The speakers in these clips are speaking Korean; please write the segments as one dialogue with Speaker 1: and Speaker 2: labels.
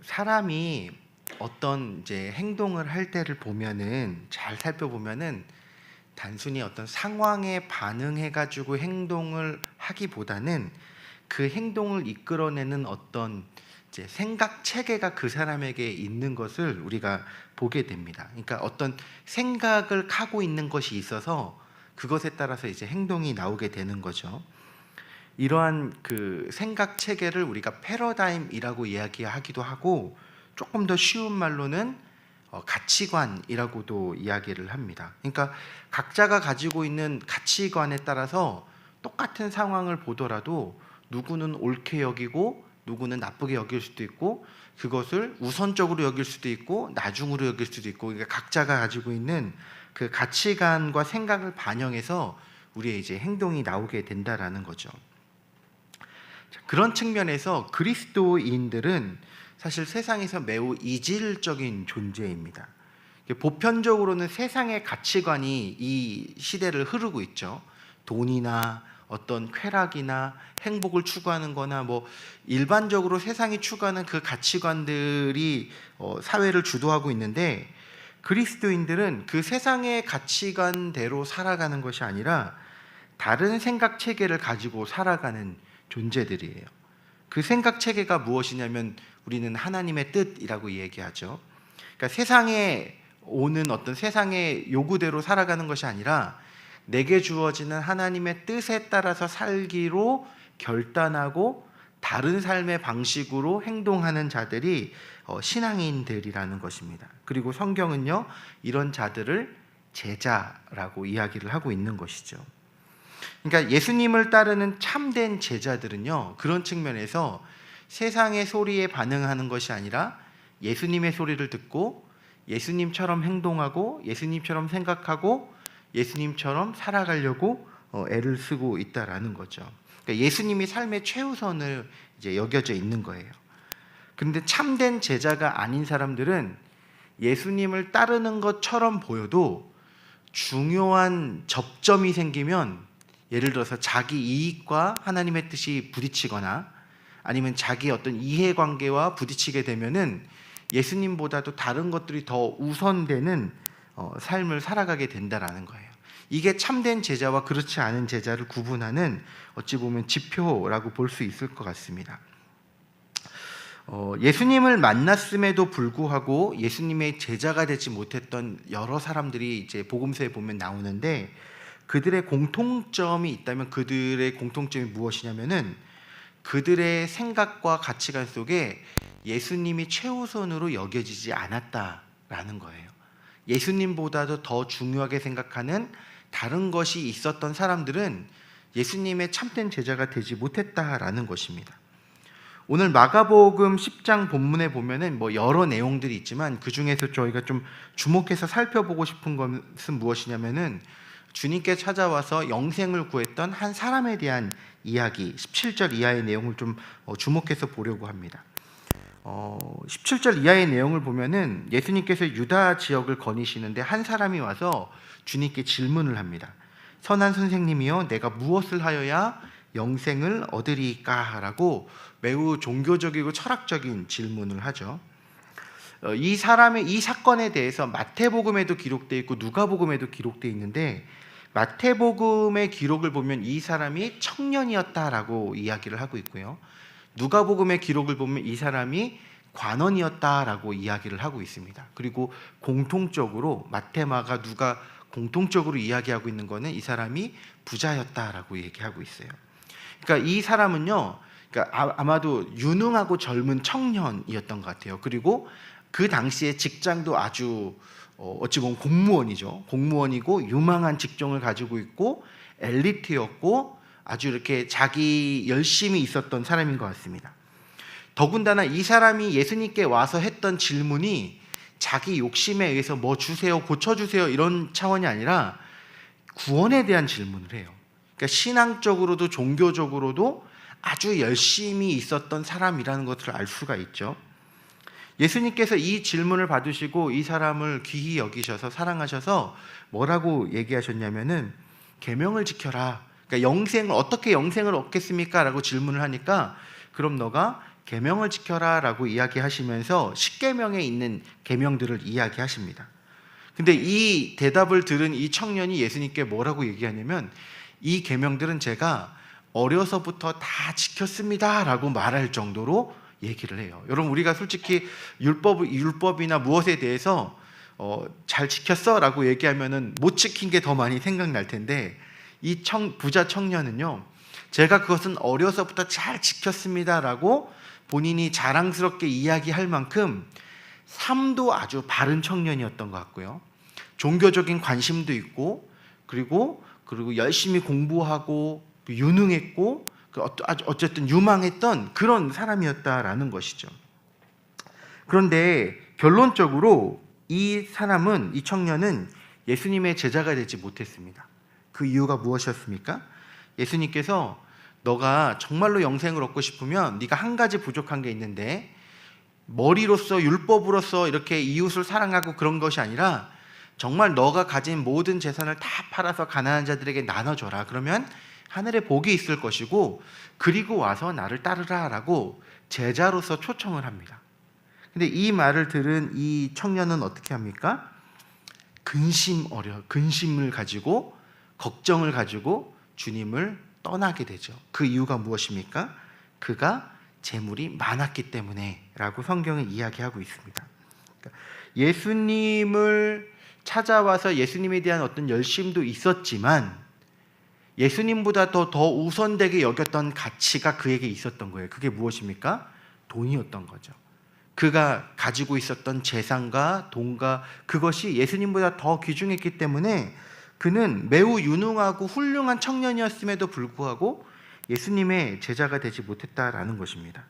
Speaker 1: 사람이 어떤 이제 행동을 할 때를 보면은 잘 살펴보면은 단순히 어떤 상황에 반응해 가지고 행동을 하기보다는 그 행동을 이끌어내는 어떤 이제 생각 체계가 그 사람에게 있는 것을 우리가 보게 됩니다. 그러니까 어떤 생각을 하고 있는 것이 있어서 그것에 따라서 이제 행동이 나오게 되는 거죠. 이러한 그 생각 체계를 우리가 패러다임이라고 이야기하기도 하고, 조금 더 쉬운 말로는 가치관이라고도 이야기를 합니다. 그러니까 각자가 가지고 있는 가치관에 따라서 똑같은 상황을 보더라도 누구는 옳게 여기고 누구는 나쁘게 여길 수도 있고, 그것을 우선적으로 여길 수도 있고 나중으로 여길 수도 있고, 그러니까 각자가 가지고 있는 그 가치관과 생각을 반영해서 우리의 이제 행동이 나오게 된다라는 거죠. 그런 측면에서 그리스도인들은 사실 세상에서 매우 이질적인 존재입니다. 보편적으로는 세상의 가치관이 이 시대를 흐르고 있죠. 돈이나 어떤 쾌락이나 행복을 추구하는 거나 뭐 일반적으로 세상이 추구하는 그 가치관들이 사회를 주도하고 있는데, 그리스도인들은 그 세상의 가치관대로 살아가는 것이 아니라 다른 생각 체계를 가지고 살아가는 존재들이에요. 그 생각 체계가 무엇이냐면 우리는 하나님의 뜻이라고 얘기하죠. 그러니까 세상에 오는 어떤 세상의 요구대로 살아가는 것이 아니라 내게 주어지는 하나님의 뜻에 따라서 살기로 결단하고 다른 삶의 방식으로 행동하는 자들이 신앙인들이라는 것입니다. 그리고 성경은요, 이런 자들을 제자라고 이야기를 하고 있는 것이죠. 그러니까 예수님을 따르는 참된 제자들은요, 그런 측면에서 세상의 소리에 반응하는 것이 아니라 예수님의 소리를 듣고 예수님처럼 행동하고 예수님처럼 생각하고 예수님처럼 살아가려고 애를 쓰고 있다라는 거죠. 그러니까 예수님이 삶의 최우선을 이제 여겨져 있는 거예요. 그런데 참된 제자가 아닌 사람들은 예수님을 따르는 것처럼 보여도 중요한 접점이 생기면, 예를 들어서 자기 이익과 하나님의 뜻이 부딪히거나 아니면 자기 어떤 이해관계와 부딪히게 되면은 예수님보다도 다른 것들이 더 우선되는 삶을 살아가게 된다라는 거예요. 이게 참된 제자와 그렇지 않은 제자를 구분하는 어찌 보면 지표라고 볼 수 있을 것 같습니다. 예수님을 만났음에도 불구하고 예수님의 제자가 되지 못했던 여러 사람들이 이제 복음서에 보면 나오는데, 그들의 공통점이 있다면 그들의 공통점이 무엇이냐면은 그들의 생각과 가치관 속에 예수님이 최우선으로 여겨지지 않았다라는 거예요. 예수님보다도 더 중요하게 생각하는 다른 것이 있었던 사람들은 예수님의 참된 제자가 되지 못했다라는 것입니다. 오늘 마가복음 10장 본문에 보면은 뭐 여러 내용들이 있지만 그 중에서 저희가 좀 주목해서 살펴보고 싶은 것은 무엇이냐면은 주님께 찾아와서 영생을 구했던 한 사람에 대한 이야기, 17절 이하의 내용을 좀 주목해서 보려고 합니다. 17절 이하의 내용을 보면은 예수님께서 유다 지역을 거니시는데 한 사람이 와서 주님께 질문을 합니다. 선한 선생님이여, 내가 무엇을 하여야 영생을 얻으리까? 라고 매우 종교적이고 철학적인 질문을 하죠. 이 사건에 대해서 마태복음에도 기록되어 있고 누가복음에도 기록되어 있는데, 마태복음의 기록을 보면 이 사람이 청년이었다라고 이야기를 하고 있고요, 누가복음의 기록을 보면 이 사람이 관원이었다라고 이야기를 하고 있습니다. 그리고 공통적으로 마태, 마가, 누가 공통적으로 이야기하고 있는 것은 이 사람이 부자였다라고 얘기하고 있어요. 그러니까 이 사람은요, 그러니까 아마도 유능하고 젊은 청년이었던 것 같아요. 그리고 그 당시에 직장도 아주 어찌 보면 공무원이죠. 공무원이고 유망한 직종을 가지고 있고 엘리트였고 아주 이렇게 자기 열심히 있었던 사람인 것 같습니다. 더군다나 이 사람이 예수님께 와서 했던 질문이 자기 욕심에 의해서 뭐 주세요, 고쳐주세요 이런 차원이 아니라 구원에 대한 질문을 해요. 그러니까 신앙적으로도 종교적으로도 아주 열심히 있었던 사람이라는 것을 알 수가 있죠. 예수님께서 이 질문을 받으시고 이 사람을 귀히 여기셔서 사랑하셔서 뭐라고 얘기하셨냐면은 계명을 지켜라. 그러니까 어떻게 영생을 얻겠습니까? 라고 질문을 하니까, 그럼 너가 계명을 지켜라라고 이야기하시면서 십계명에 있는 계명들을 이야기하십니다. 근데 이 대답을 들은 이 청년이 예수님께 뭐라고 얘기하냐면 이 계명들은 제가 어려서부터 다 지켰습니다라고 말할 정도로 얘기를 해요. 여러분, 우리가 솔직히 율법이나 무엇에 대해서 잘 지켰어라고 얘기하면은 못 지킨 게 더 많이 생각날 텐데 이 부자 청년은요, 제가 그것은 어려서부터 잘 지켰습니다라고 본인이 자랑스럽게 이야기할 만큼 삶도 아주 바른 청년이었던 것 같고요. 종교적인 관심도 있고 그리고 열심히 공부하고 유능했고 어쨌든 유망했던 그런 사람이었다라는 것이죠. 그런데 결론적으로 이 청년은 예수님의 제자가 되지 못했습니다. 그 이유가 무엇이었습니까? 예수님께서 너가 정말로 영생을 얻고 싶으면 네가 한 가지 부족한 게 있는데 머리로서 율법으로서 이렇게 이웃을 사랑하고 그런 것이 아니라 정말 너가 가진 모든 재산을 다 팔아서 가난한 자들에게 나눠줘라. 그러면 하늘에 복이 있을 것이고 그리고 와서 나를 따르라 라고 제자로서 초청을 합니다. 근데 이 말을 들은 이 청년은 어떻게 합니까? 근심을 가지고 걱정을 가지고 주님을 떠나게 되죠. 그 이유가 무엇입니까? 그가 재물이 많았기 때문에 라고 성경은 이야기하고 있습니다. 예수님을 찾아와서 예수님에 대한 어떤 열심도 있었지만 예수님보다 더 우선되게 여겼던 가치가 그에게 있었던 거예요. 그게 무엇입니까? 돈이었던 거죠. 그가 가지고 있었던 재산과 돈과 그것이 예수님보다 더 귀중했기 때문에 그는 매우 유능하고 훌륭한 청년이었음에도 불구하고 예수님의 제자가 되지 못했다라는 것입니다.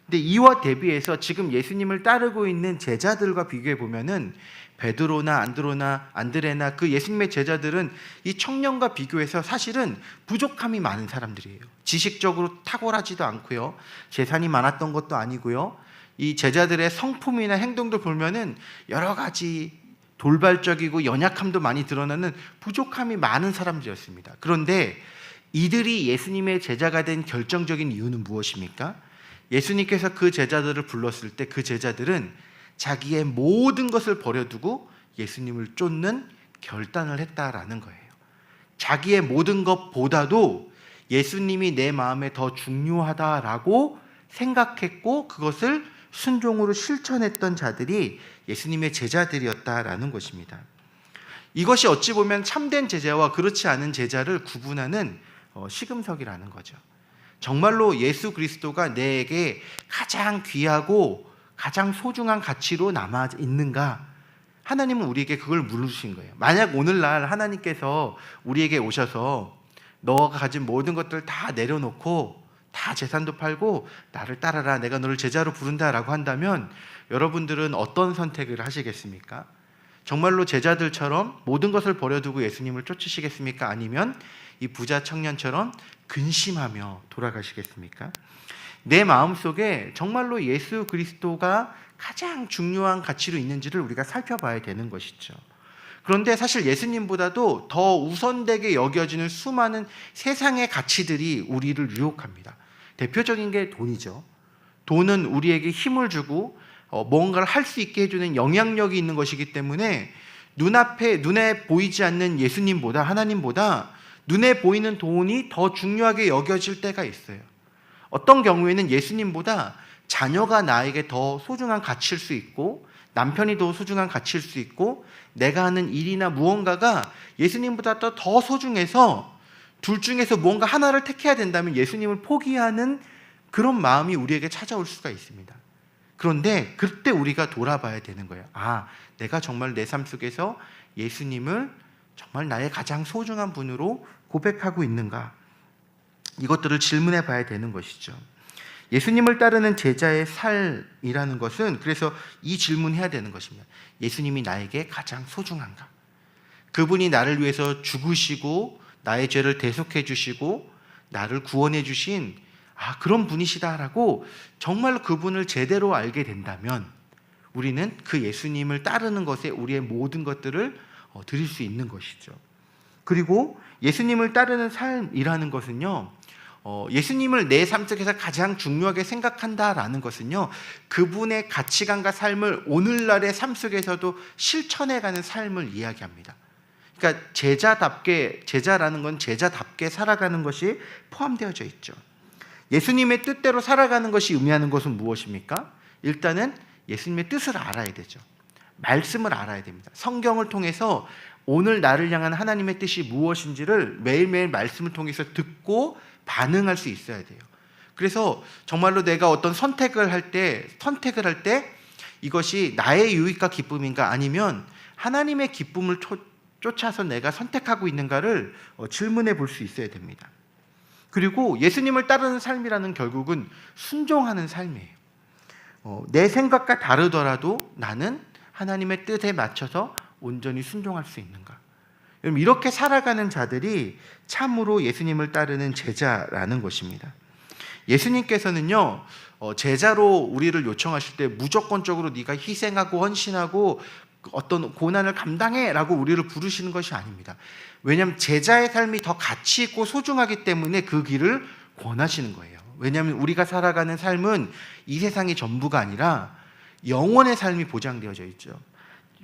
Speaker 1: 근데 이와 대비해서 지금 예수님을 따르고 있는 제자들과 비교해 보면은 베드로나 안드레나 그 예수님의 제자들은 이 청년과 비교해서 사실은 부족함이 많은 사람들이에요. 지식적으로 탁월하지도 않고요. 재산이 많았던 것도 아니고요. 이 제자들의 성품이나 행동도 보면은 여러 가지 돌발적이고 연약함도 많이 드러나는 부족함이 많은 사람들이었습니다. 그런데 이들이 예수님의 제자가 된 결정적인 이유는 무엇입니까? 예수님께서 그 제자들을 불렀을 때 그 제자들은 자기의 모든 것을 버려두고 예수님을 쫓는 결단을 했다라는 거예요. 자기의 모든 것보다도 예수님이 내 마음에 더 중요하다라고 생각했고 그것을 순종으로 실천했던 자들이 예수님의 제자들이었다라는 것입니다. 이것이 어찌 보면 참된 제자와 그렇지 않은 제자를 구분하는 시금석이라는 거죠. 정말로 예수 그리스도가 내게 가장 귀하고 가장 소중한 가치로 남아 있는가? 하나님은 우리에게 그걸 물으신 거예요. 만약 오늘날 하나님께서 우리에게 오셔서 너가 가진 모든 것들 다 내려놓고 다 재산도 팔고 나를 따라라, 내가 너를 제자로 부른다라고 한다면 여러분들은 어떤 선택을 하시겠습니까? 정말로 제자들처럼 모든 것을 버려두고 예수님을 쫓으시겠습니까? 아니면 이 부자 청년처럼 근심하며 돌아가시겠습니까? 내 마음속에 정말로 예수 그리스도가 가장 중요한 가치로 있는지를 우리가 살펴봐야 되는 것이죠. 그런데 사실 예수님보다도 더 우선되게 여겨지는 수많은 세상의 가치들이 우리를 유혹합니다. 대표적인 게 돈이죠. 돈은 우리에게 힘을 주고 뭔가를 할 수 있게 해주는 영향력이 있는 것이기 때문에 눈에 보이지 않는 예수님보다, 하나님보다 눈에 보이는 돈이 더 중요하게 여겨질 때가 있어요. 어떤 경우에는 예수님보다 자녀가 나에게 더 소중한 가치일 수 있고 남편이 더 소중한 가치일 수 있고 내가 하는 일이나 무언가가 예수님보다 더 소중해서 둘 중에서 무언가 하나를 택해야 된다면 예수님을 포기하는 그런 마음이 우리에게 찾아올 수가 있습니다. 그런데 그때 우리가 돌아봐야 되는 거예요. 내가 정말 내 삶 속에서 예수님을 정말 나의 가장 소중한 분으로 고백하고 있는가? 이것들을 질문해 봐야 되는 것이죠. 예수님을 따르는 제자의 삶이라는 것은 그래서 이 질문해야 되는 것입니다. 예수님이 나에게 가장 소중한가? 그분이 나를 위해서 죽으시고 나의 죄를 대속해 주시고 나를 구원해 주신 그런 분이시다라고 정말로 그분을 제대로 알게 된다면 우리는 그 예수님을 따르는 것에 우리의 모든 것들을 드릴 수 있는 것이죠. 그리고 예수님을 따르는 삶이라는 것은요, 예수님을 내 삶 속에서 가장 중요하게 생각한다라는 것은요, 그분의 가치관과 삶을 오늘날의 삶 속에서도 실천해가는 삶을 이야기합니다. 그러니까 제자라는 건 제자답게 살아가는 것이 포함되어져 있죠. 예수님의 뜻대로 살아가는 것이 의미하는 것은 무엇입니까? 일단은 예수님의 뜻을 알아야 되죠. 말씀을 알아야 됩니다. 성경을 통해서 오늘 나를 향한 하나님의 뜻이 무엇인지를 매일매일 말씀을 통해서 듣고 반응할 수 있어야 돼요. 그래서 정말로 내가 어떤 선택을 할 때 이것이 나의 유익과 기쁨인가, 아니면 하나님의 기쁨을 쫓아서 내가 선택하고 있는가를 질문해 볼 수 있어야 됩니다. 그리고 예수님을 따르는 삶이라는 결국은 순종하는 삶이에요. 내 생각과 다르더라도 나는 하나님의 뜻에 맞춰서 온전히 순종할 수 있는가. 여러분, 이렇게 살아가는 자들이 참으로 예수님을 따르는 제자라는 것입니다. 예수님께서는요, 제자로 우리를 요청하실 때 무조건적으로 네가 희생하고 헌신하고 어떤 고난을 감당해 라고 우리를 부르시는 것이 아닙니다. 왜냐하면 제자의 삶이 더 가치 있고 소중하기 때문에 그 길을 권하시는 거예요. 왜냐하면 우리가 살아가는 삶은 이 세상이 전부가 아니라 영원의 삶이 보장되어져 있죠.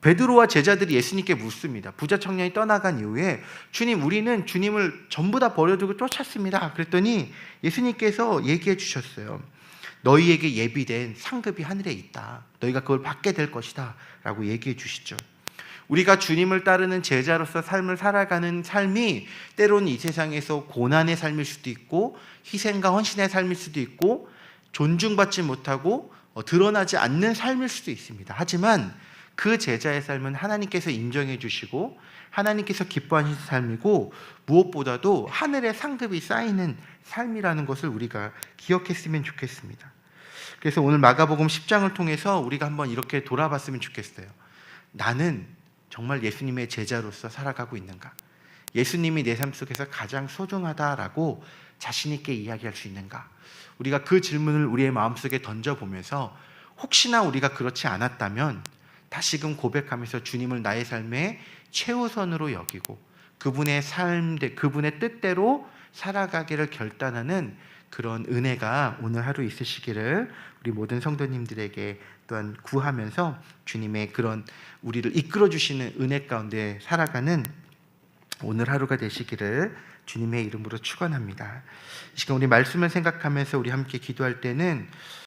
Speaker 1: 베드로와 제자들이 예수님께 묻습니다. 부자 청년이 떠나간 이후에 주님, 우리는 주님을 전부 다 버려두고 쫓았습니다. 그랬더니 예수님께서 얘기해 주셨어요. 너희에게 예비된 상급이 하늘에 있다. 너희가 그걸 받게 될 것이다 라고 얘기해 주시죠. 우리가 주님을 따르는 제자로서 삶을 살아가는 삶이 때로는 이 세상에서 고난의 삶일 수도 있고 희생과 헌신의 삶일 수도 있고 존중받지 못하고 드러나지 않는 삶일 수도 있습니다. 하지만 그 제자의 삶은 하나님께서 인정해 주시고 하나님께서 기뻐하시는 삶이고 무엇보다도 하늘의 상급이 쌓이는 삶이라는 것을 우리가 기억했으면 좋겠습니다. 그래서 오늘 마가복음 10장을 통해서 우리가 한번 이렇게 돌아봤으면 좋겠어요. 나는 정말 예수님의 제자로서 살아가고 있는가? 예수님이 내 삶 속에서 가장 소중하다라고 자신 있게 이야기할 수 있는가? 우리가 그 질문을 우리의 마음속에 던져보면서 혹시나 우리가 그렇지 않았다면 다시금 고백하면서 주님을 나의 삶의 최우선으로 여기고 그분의 그분의 뜻대로 살아가기를 결단하는 그런 은혜가 오늘 하루 있으시기를 우리 모든 성도님들에게 또한 구하면서 주님의 그런 우리를 이끌어 주시는 은혜 가운데 살아가는 오늘 하루가 되시기를 주님의 이름으로 축원합니다. 이 시간 우리 말씀을 생각하면서 우리 함께 기도할 때는